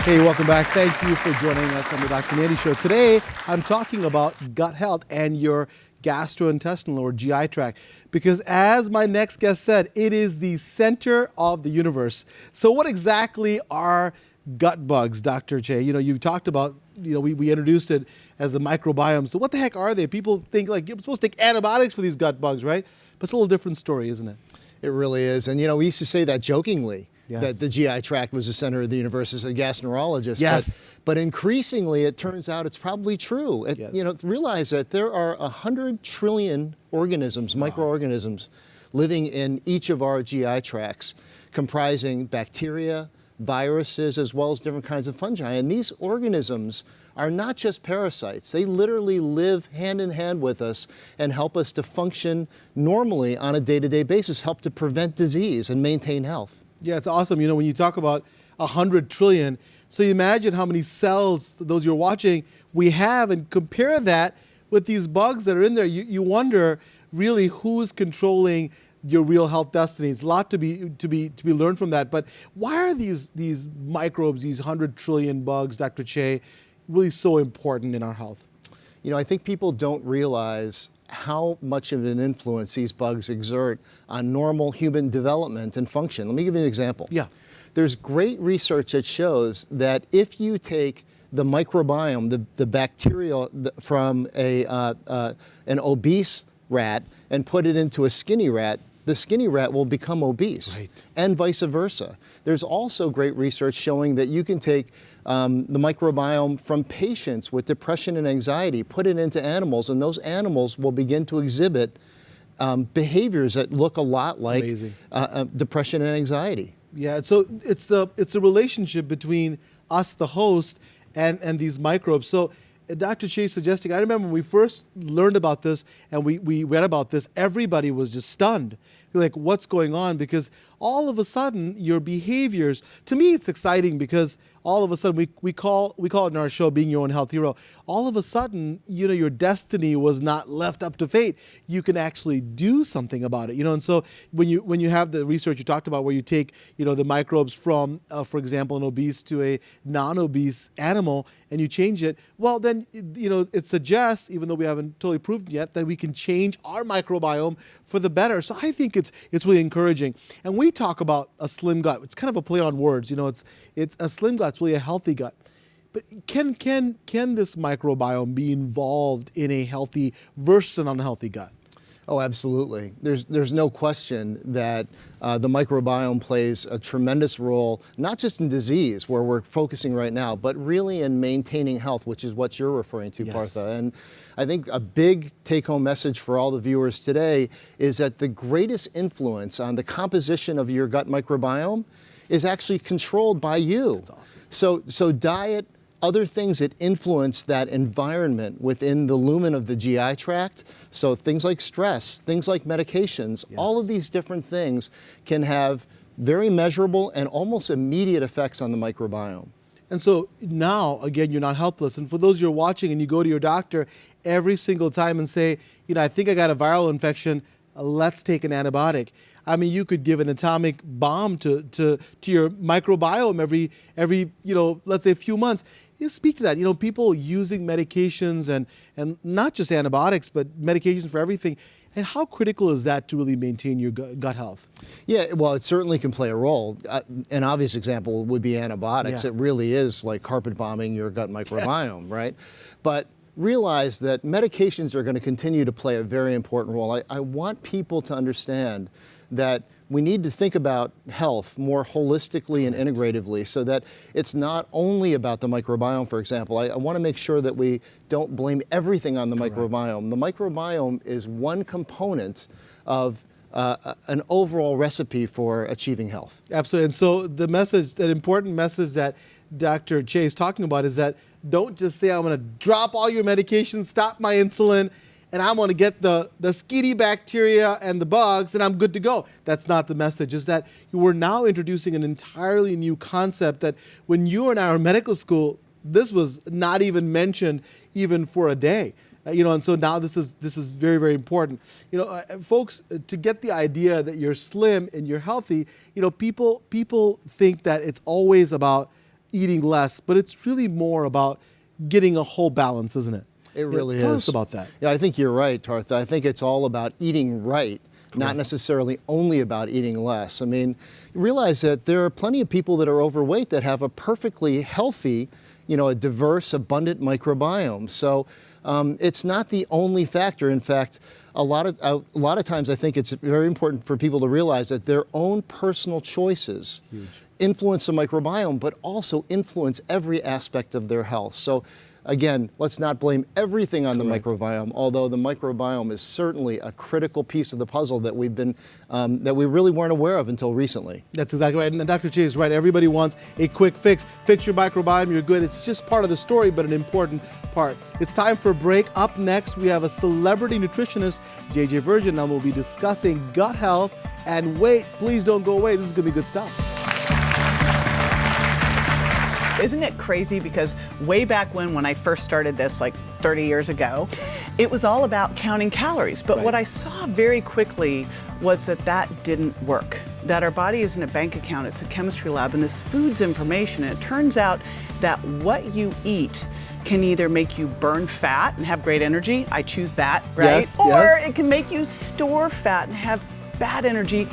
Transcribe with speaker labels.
Speaker 1: Hey, welcome back. Thank you for joining us on the Dr. Nandi Show. Today, I'm talking about gut health and your gastrointestinal or GI tract, because as my next guest said, it is the center of the universe. So what exactly are gut bugs, Dr. Chey? You've talked about, we introduced it as a microbiome. So what the heck are they? People think like you're supposed to take antibiotics for these gut bugs, right? But it's a little different story, isn't it?
Speaker 2: It really is. And, we used to say that jokingly.
Speaker 1: Yes.
Speaker 2: That the GI tract was the center of the universe as a gastroenterologist.
Speaker 1: Yes.
Speaker 2: But increasingly, it turns out it's probably true.
Speaker 1: Yes.
Speaker 2: Realize that there are 100 trillion organisms, microorganisms, living in each of our GI tracts, comprising bacteria, viruses, as well as different kinds of fungi. And these organisms are not just parasites. They literally live hand in hand with us and help us to function normally on a day-to-day basis, help to prevent disease and maintain health.
Speaker 1: Yeah, it's awesome. When you talk about 100 trillion, so you imagine how many cells, those you're watching, we have, and compare that with these bugs that are in there. You wonder really who's controlling your real health destiny. It's a lot to be learned from that. But why are these microbes, these 100 trillion bugs, Dr. Chey, really so important in our health?
Speaker 2: I think people don't realize how much of an influence these bugs exert on normal human development and function. Let me give you an example.
Speaker 1: Yeah.
Speaker 2: There's great research that shows that if you take the microbiome, the bacteria from an obese rat and put it into a skinny rat, the skinny rat will become obese,
Speaker 1: right,
Speaker 2: and vice versa. There's also great research showing that you can take the microbiome from patients with depression and anxiety, put it into animals, and those animals will begin to exhibit behaviors that look a lot like depression and anxiety.
Speaker 1: Yeah, so it's a relationship between us, the host, and these microbes. So Dr. Chey is suggesting, I remember when we first learned about this and we read about this, everybody was just stunned. We're like, what's going on? Because all of a sudden, your behaviors, to me, it's exciting because all of a sudden, we call it in our show, Being Your Own Health Hero. All of a sudden, your destiny was not left up to fate. You can actually do something about it, and so when you have the research you talked about where you take, the microbes from, for example, an obese to a non-obese animal and you change it, well, then, it suggests, even though we haven't totally proven yet, that we can change our microbiome for the better. So I think it's really encouraging. And we talk about a slim gut. It's kind of a play on words. It's a slim gut. It's really a healthy gut. But can this microbiome be involved in a healthy versus an unhealthy gut?
Speaker 2: Oh, absolutely. There's no question that the microbiome plays a tremendous role, not just in disease, where we're focusing right now, but really in maintaining health, which is what you're referring to,
Speaker 1: Yes.
Speaker 2: Partha. And I think a big take-home message for all the viewers today is that the greatest influence on the composition of your gut microbiome is actually controlled by you.
Speaker 1: That's awesome.
Speaker 2: So diet, other things that influence that environment within the lumen of the GI tract, so things like stress, things like medications,
Speaker 1: Yes.
Speaker 2: all of these different things can have very measurable and almost immediate effects on the microbiome.
Speaker 1: And so now, again, you're not helpless. And for those you're watching and you go to your doctor every single time and say, I think I got a viral infection, let's take an antibiotic. I mean, you could give an atomic bomb to your microbiome every let's say a few months. You speak to that. People using medications and not just antibiotics, but medications for everything. And how critical is that to really maintain your gut health?
Speaker 2: Yeah, well, it certainly can play a role. An obvious example would be antibiotics.
Speaker 1: Yeah.
Speaker 2: It really is like carpet bombing your gut microbiome, yes. Right? But realize that medications are going to continue to play a very important role. I want people to understand that we need to think about health more holistically and integratively so that it's not only about the microbiome, for example. I want to make sure that we don't blame everything on the
Speaker 1: Correct.
Speaker 2: microbiome. The microbiome is one component of an overall recipe for achieving health.
Speaker 1: Absolutely. And so that important message that Dr. Chey is talking about is that don't just say, I'm going to drop all your medications, stop my insulin, and I'm going to get the skinny bacteria and the bugs, and I'm good to go. That's not the message. It's that we're now introducing an entirely new concept that when you and I were in medical school, this was not even mentioned even for a day. And so now this is very, very important. Folks, to get the idea that you're slim and you're healthy, people think that it's always about eating less, but it's really more about getting a whole balance, isn't it?
Speaker 2: It really is.
Speaker 1: Tell us about that.
Speaker 2: Yeah, I think you're right, Tartha. I think it's all about eating right, not necessarily only about eating less. I mean, realize that there are plenty of people that are overweight that have a perfectly healthy, a diverse, abundant microbiome. So it's not the only factor. In fact, a lot of times I think it's very important for people to realize that their own personal choices influence the microbiome, but also influence every aspect of their health. So again, let's not blame everything on the microbiome, although the microbiome is certainly a critical piece of the puzzle that that we really weren't aware of until recently.
Speaker 1: That's exactly right. And Dr. Chey is right. Everybody wants a quick fix. Fix your microbiome, you're good. It's just part of the story, but an important part. It's time for a break. Up next, we have a celebrity nutritionist, JJ Virgin, and we'll be discussing gut health. And wait, please don't go away. This is going to be good stuff.
Speaker 3: Isn't it crazy? Because way back when I first started this, like 30 years ago, it was all about counting calories. But what I saw very quickly was that didn't work. That our body isn't a bank account, it's a chemistry lab, and this food's information. And it turns out that what you eat can either make you burn fat and have great energy, I choose that, right?
Speaker 1: Yes,
Speaker 3: or
Speaker 1: yes.
Speaker 3: it can make you store fat and have bad energy